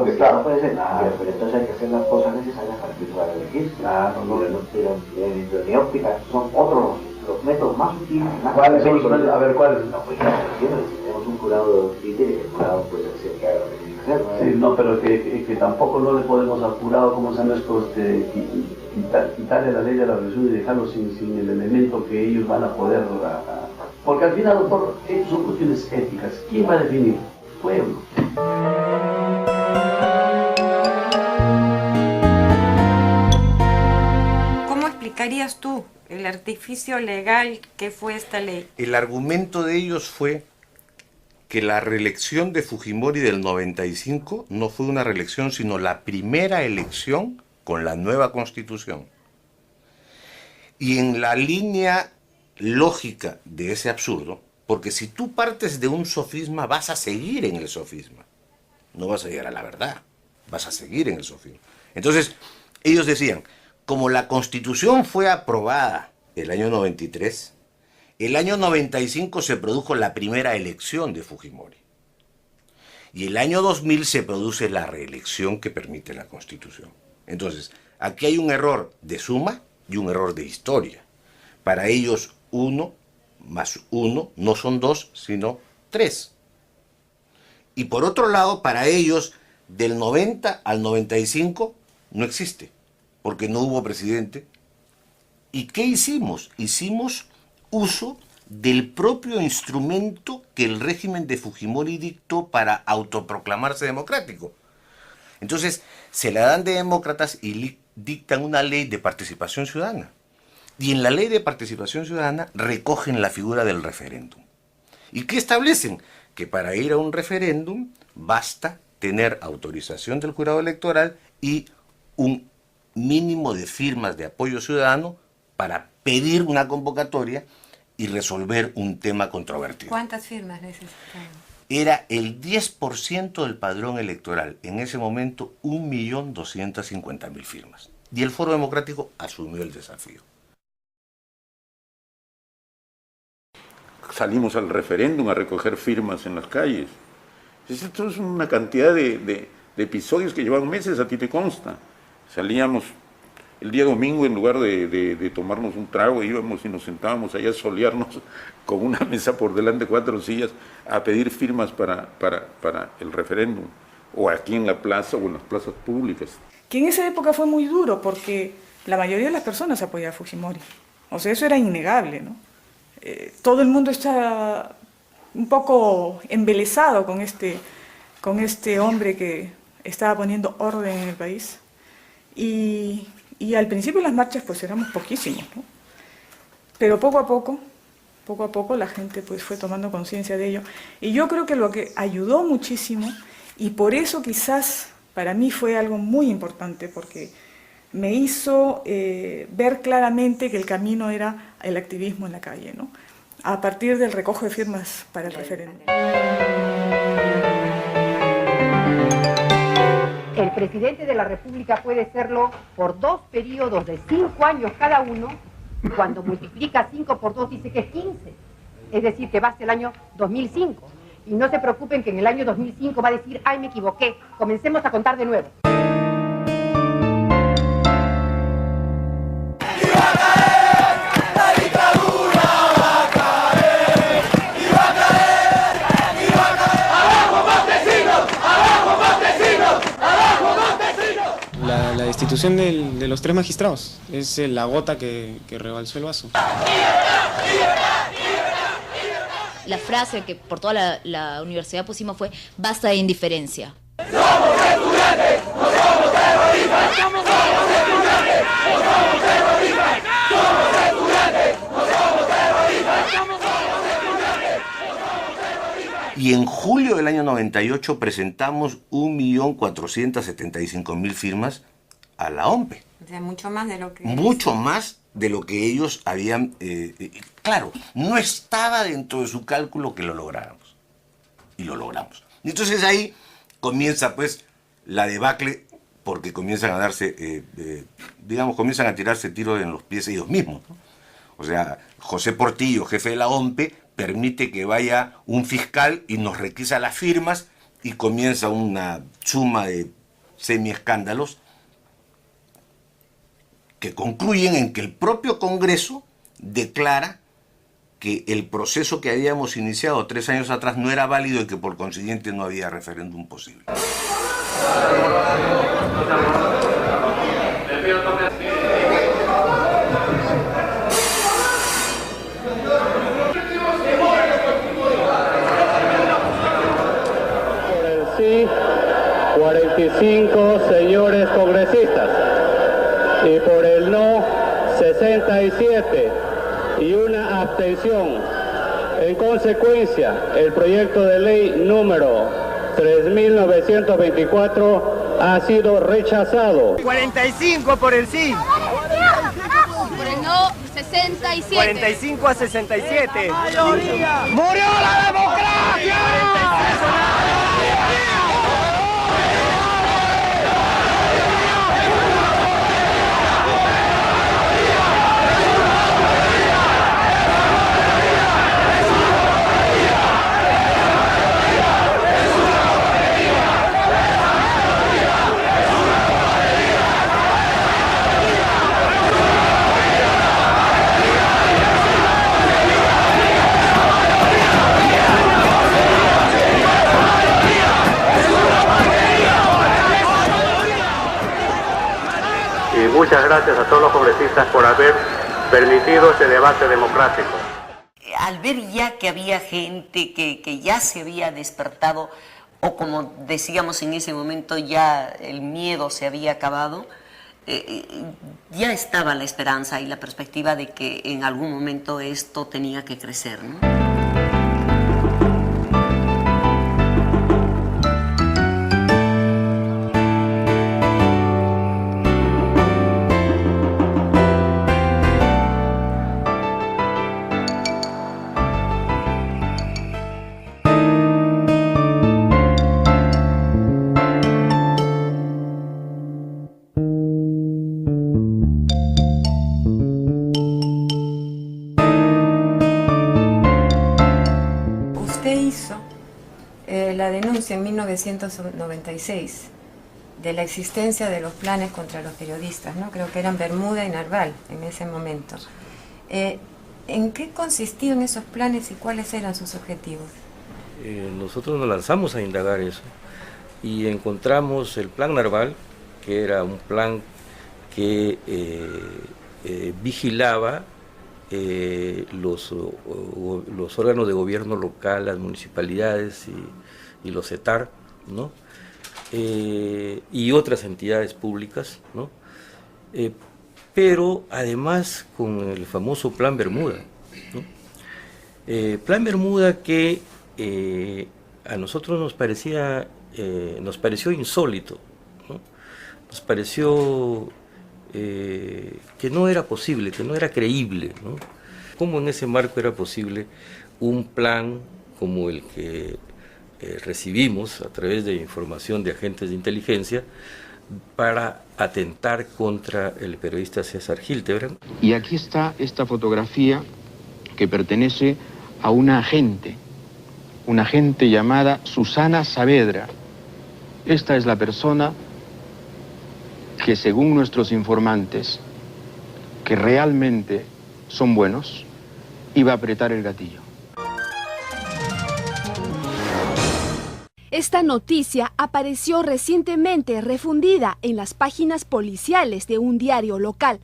porque claro, no puede ser nada, pero entonces hay que hacer las cosas necesarias para que pueda elegirse. Claro, no, Pero en mi óptica son otros los métodos más útiles. ¿Cuáles son? A ver, ¿cuáles? No, pues ya tenemos un jurado de títeres, el jurado puede ser que haga lo que tiene que hacer, ¿no? Sí, no, pero que tampoco no le podemos al jurado, como se llama esto, quitarle la ley de la regresión y dejarlo sin el elemento que ellos van a poder... Porque al final, doctor, son cuestiones éticas. ¿Quién va a definir? Pueblo. ¿Cómo explicarías tú el artificio legal que fue esta ley? El argumento de ellos fue que la reelección de Fujimori del 95 no fue una reelección, sino la primera elección con la nueva Constitución. Y en la línea lógica de ese absurdo, porque si tú partes de un sofisma, vas a seguir en el sofisma. No vas a llegar a la verdad, vas a seguir en el sofisma. Entonces, ellos decían, como la Constitución fue aprobada el año 93, el año 95 se produjo la primera elección de Fujimori. Y el año 2000 se produce la reelección que permite la Constitución. Entonces, aquí hay un error de suma y un error de historia. Para ellos, 1 más 1 no son 2, sino 3. Y por otro lado, para ellos, del 90 al 95 no existe, porque no hubo presidente. ¿Y qué hicimos? Hicimos uso del propio instrumento que el régimen de Fujimori dictó para autoproclamarse democrático. Entonces, se la dan de demócratas y dictan una ley de participación ciudadana. Y en la ley de participación ciudadana recogen la figura del referéndum. ¿Y qué establecen? Que para ir a un referéndum basta tener autorización del jurado electoral y un mínimo de firmas de apoyo ciudadano para pedir una convocatoria y resolver un tema controvertido. ¿Cuántas firmas necesitaban? Era el 10% del padrón electoral. En ese momento, 1.250.000 firmas. Y el Foro Democrático asumió el desafío. Salimos al referéndum a recoger firmas en las calles. Esto es una cantidad de episodios que llevan meses, a ti te consta. Salíamos el día domingo, en lugar de tomarnos un trago, íbamos y nos sentábamos allá a solearnos con una mesa por delante, 4 sillas, a pedir firmas para el referéndum, o aquí en la plaza o en las plazas públicas. Que en esa época fue muy duro porque la mayoría de las personas apoyaba a Fujimori. O sea, eso era innegable, ¿no? Todo el mundo está un poco embelesado con este hombre que estaba poniendo orden en el país. Y al principio las marchas pues éramos poquísimos, ¿no? Pero poco a poco la gente pues fue tomando conciencia de ello. Y yo creo que lo que ayudó muchísimo, y por eso quizás para mí fue algo muy importante, porque me hizo ver claramente que el camino era el activismo en la calle, ¿no? A partir del recojo de firmas para el referéndum. El presidente de la República puede serlo por 2 periodos de 5 años cada uno, y cuando multiplica 5 por 2 dice que es 15. Es decir, que va hasta el año 2005. Y no se preocupen que en el año 2005 va a decir, ay, me equivoqué, comencemos a contar de nuevo. La destitución de los 3 magistrados es la gota que rebalsó el vaso. La frase que por toda la universidad pusimos fue basta de indiferencia. ¡Somos estudiantes! ¡No somos terroristas! ¡Somos estudiantes! ¡No somos terroristas! ¡Somos estudiantes! ¡No somos terroristas! ¡Somos estudiantes! Y en julio del año 98 presentamos 1.475.000 firmas a la OMPE. O sea, mucho más de lo que... Mucho más de lo que ellos habían... claro, no estaba dentro de su cálculo que lo lográramos. Y lo logramos. Y entonces ahí comienza pues la debacle, porque comienzan a darse, comienzan a tirarse tiros en los pies ellos mismos, ¿no? O sea, José Portillo, jefe de la OMPE, permite que vaya un fiscal y nos requisa las firmas y comienza una suma de semiescándalos que concluyen en que el propio Congreso declara que el proceso que habíamos iniciado 3 años atrás no era válido y que por consiguiente no había referéndum posible. Por el sí, 45 señores congresistas, y por el no, 67, y una abstención. En consecuencia, el proyecto de ley número 3924 ha sido rechazado. 45 por el sí. Por el no, 67. 45 a 67. ¡Murió la democracia! Muchas gracias a todos los congresistas por haber permitido este debate democrático. Al ver ya que había gente que ya se había despertado, o como decíamos en ese momento, ya el miedo se había acabado, ya estaba la esperanza y la perspectiva de que en algún momento esto tenía que crecer, ¿no? La denuncia en 1996 de la existencia de los planes contra los periodistas, ¿no? Creo que eran Bermuda y Narval en ese momento. ¿En qué consistían esos planes y cuáles eran sus objetivos? Nosotros nos lanzamos a indagar eso y encontramos el plan Narval, que era un plan que vigilaba los órganos de gobierno local, las municipalidades y los ETAR, ¿no? Y otras entidades públicas, ¿no? Pero además con el famoso Plan Bermuda, ¿no? Plan Bermuda que a nosotros nos pareció insólito, ¿no? Nos pareció que no era posible, que no era creíble, ¿no? ¿Cómo en ese marco era posible un plan como el que recibimos a través de información de agentes de inteligencia para atentar contra el periodista César Hildebrand? Y aquí está esta fotografía que pertenece a una agente llamada Susana Saavedra. Esta es la persona que, según nuestros informantes, que realmente son buenos, iba a apretar el gatillo. Esta noticia apareció recientemente refundida en las páginas policiales de un diario local.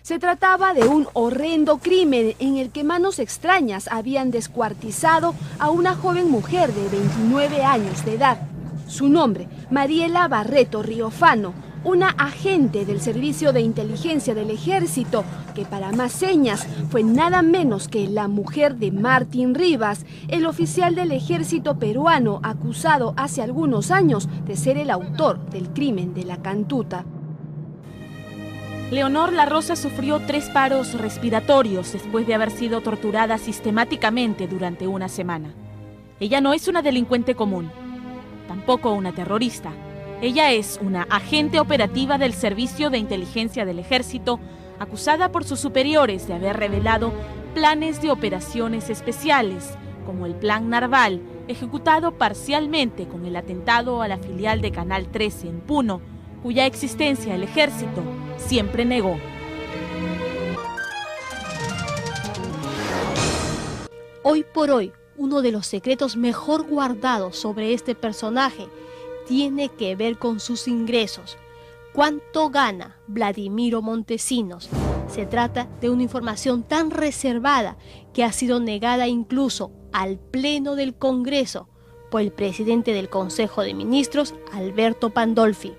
Se trataba de un horrendo crimen en el que manos extrañas habían descuartizado a una joven mujer de 29 años de edad. Su nombre, Mariela Barreto Riofano, una agente del Servicio de Inteligencia del Ejército, que para más señas fue nada menos que la mujer de Martín Rivas, el oficial del Ejército peruano acusado hace algunos años de ser el autor del crimen de la Cantuta. Leonor La Rosa sufrió 3 paros respiratorios después de haber sido torturada sistemáticamente durante una semana. Ella no es una delincuente común, tampoco una terrorista. Ella es una agente operativa del Servicio de Inteligencia del Ejército, acusada por sus superiores de haber revelado planes de operaciones especiales como el Plan Narval, ejecutado parcialmente con el atentado a la filial de Canal 13 en Puno, cuya existencia el ejército siempre negó. Hoy por hoy, uno de los secretos mejor guardados sobre este personaje tiene que ver con sus ingresos. ¿Cuánto gana Vladimiro Montesinos? Se trata de una información tan reservada que ha sido negada incluso al Pleno del Congreso por el presidente del Consejo de Ministros, Alberto Pandolfi.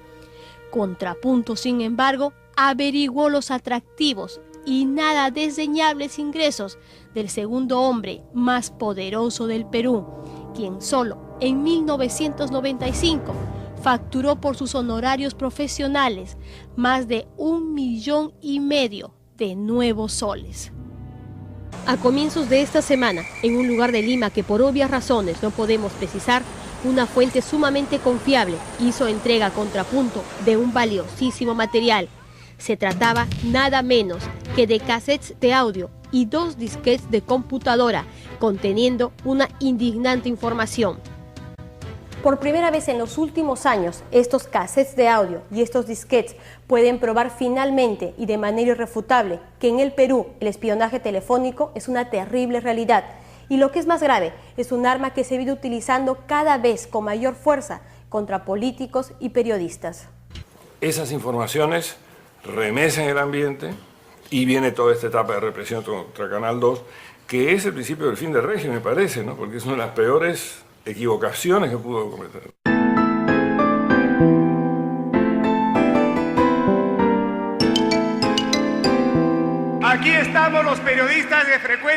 Contrapunto, sin embargo, averiguó los atractivos y nada desdeñables ingresos del segundo hombre más poderoso del Perú, quien solo en 1995 facturó por sus honorarios profesionales más de 1,5 millones de nuevos soles. A comienzos de esta semana, en un lugar de Lima que por obvias razones no podemos precisar, una fuente sumamente confiable hizo entrega a Contrapunto de un valiosísimo material. Se trataba nada menos que de cassettes de audio y 2 disquetes de computadora conteniendo una indignante información. Por primera vez en los últimos años, estos cassettes de audio y estos disquetes pueden probar finalmente y de manera irrefutable que en el Perú el espionaje telefónico es una terrible realidad. Y lo que es más grave, es un arma que se viene utilizando cada vez con mayor fuerza contra políticos y periodistas. Esas informaciones remecen el ambiente y viene toda esta etapa de represión contra Canal 2, que es el principio del fin del régimen, me parece, ¿no? Porque es una de las peores equivocaciones que pudo cometer. Aquí estamos los periodistas de Frecuencia.